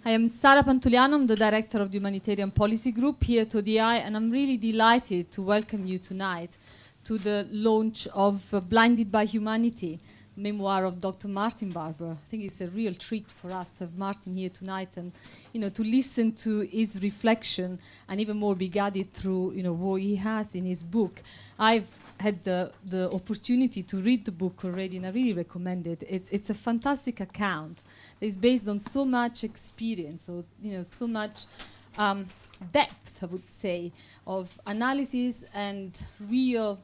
I am Sara Pantuliano, I'm the director of the Humanitarian Policy Group here at ODI, and I'm really delighted to welcome you tonight to the launch of Blinded by Humanity, memoir of Dr. Martin Barber. I think it's a real treat for us to have Martin here tonight and, to listen to his reflection and even more be guided through, what he has in his book. I've had the opportunity to read the book already, and I really recommend it. It's a fantastic account. It's based on so much experience, or so much depth, I would say, of analysis and real,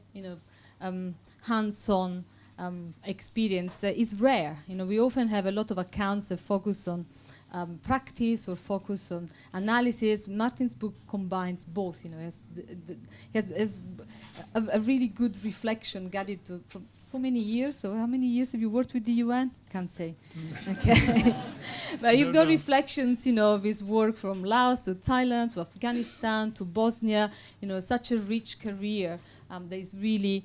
hands-on experience that is rare. We often have a lot of accounts that focus on practice or focus on analysis. Martin's book combines both. Has a really good reflection gathered from so many years. So how many years have you worked with the UN? Can't say. Okay. But you've got reflections, of his work from Laos to Thailand to Afghanistan to Bosnia. Such a rich career that is really,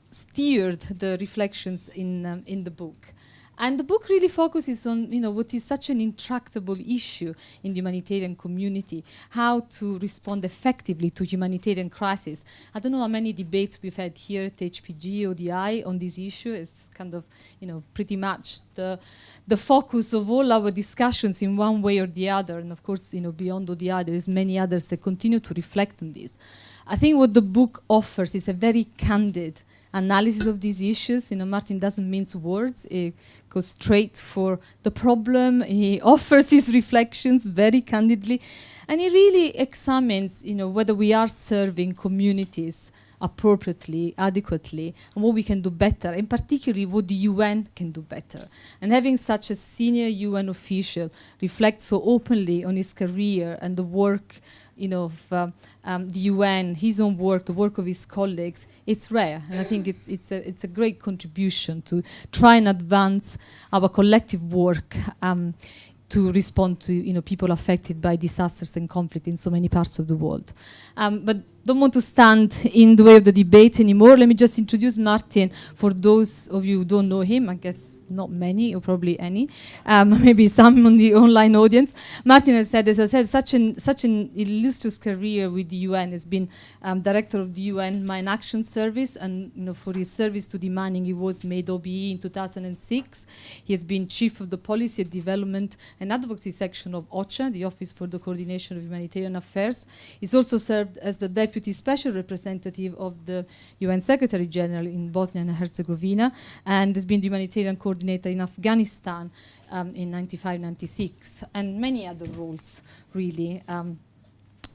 steered the reflections in the book. And the book really focuses on, what is such an intractable issue in the humanitarian community, how to respond effectively to humanitarian crisis. I don't know how many debates we've had here at HPG, ODI on this issue. It's kind of, pretty much the focus of all our discussions in one way or the other. And of course, beyond ODI, there is many others that continue to reflect on this. I think what the book offers is a very candid analysis of these issues. Martin doesn't mince words. He goes straight for the problem. He offers his reflections very candidly. And he really examines, whether we are serving communities appropriately, adequately, and what we can do better, and particularly what the UN can do better. And having such a senior UN official reflect so openly on his career and the work of the UN, his own work, the work of his colleagues, it's rare. And I think it's a great contribution to try and advance our collective work to respond to people affected by disasters and conflict in so many parts of the world. But don't want to stand in the way of the debate anymore. Let me just introduce Martin for those of you who don't know him. I guess not many, or probably any. Maybe some on the online audience. Martin has said, as I said, such an illustrious career with the UN. Has been director of the UN Mine Action Service, and for his service to the mining, he was made OBE in 2006. He has been chief of the Policy and Development and Advocacy section of OCHA, the Office for the Coordination of Humanitarian Affairs. He's also served as the Deputy Special Representative of the UN Secretary General in Bosnia and Herzegovina, and has been the humanitarian coordinator in Afghanistan in 95-96, and many other roles, really,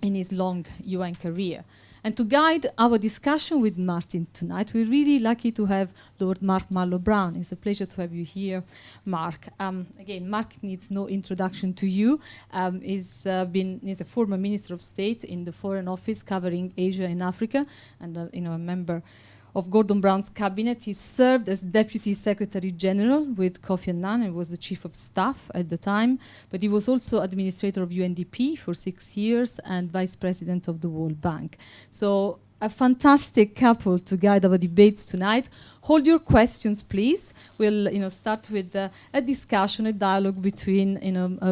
in his long UN career. And to guide our discussion with Martin tonight, we're really lucky to have Lord Mark Mallow-Brown. It's a pleasure to have you here, Mark. Again, Mark needs no introduction to you. He's a former Minister of State in the Foreign Office covering Asia and Africa, and a member of Gordon Brown's cabinet. He served as Deputy Secretary General with Kofi Annan and was the Chief of Staff at the time, but he was also Administrator of UNDP for 6 years and Vice President of the World Bank. So a fantastic couple to guide our debates tonight. Hold your questions, please. We'll start with a discussion, a dialogue between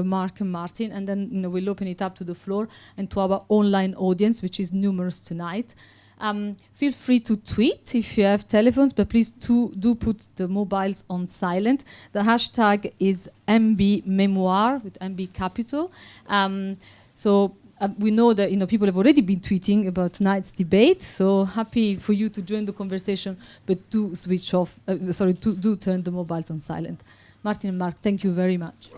Mark and Martin, and then we'll open it up to the floor and to our online audience, which is numerous tonight. Feel free to tweet if you have telephones, but please do put the mobiles on silent. The hashtag is MBMemoir with MB capital. We know that people have already been tweeting about tonight's debate, so happy for you to join the conversation, but do switch off. Do turn the mobiles on silent. Martin and Mark, thank you very much.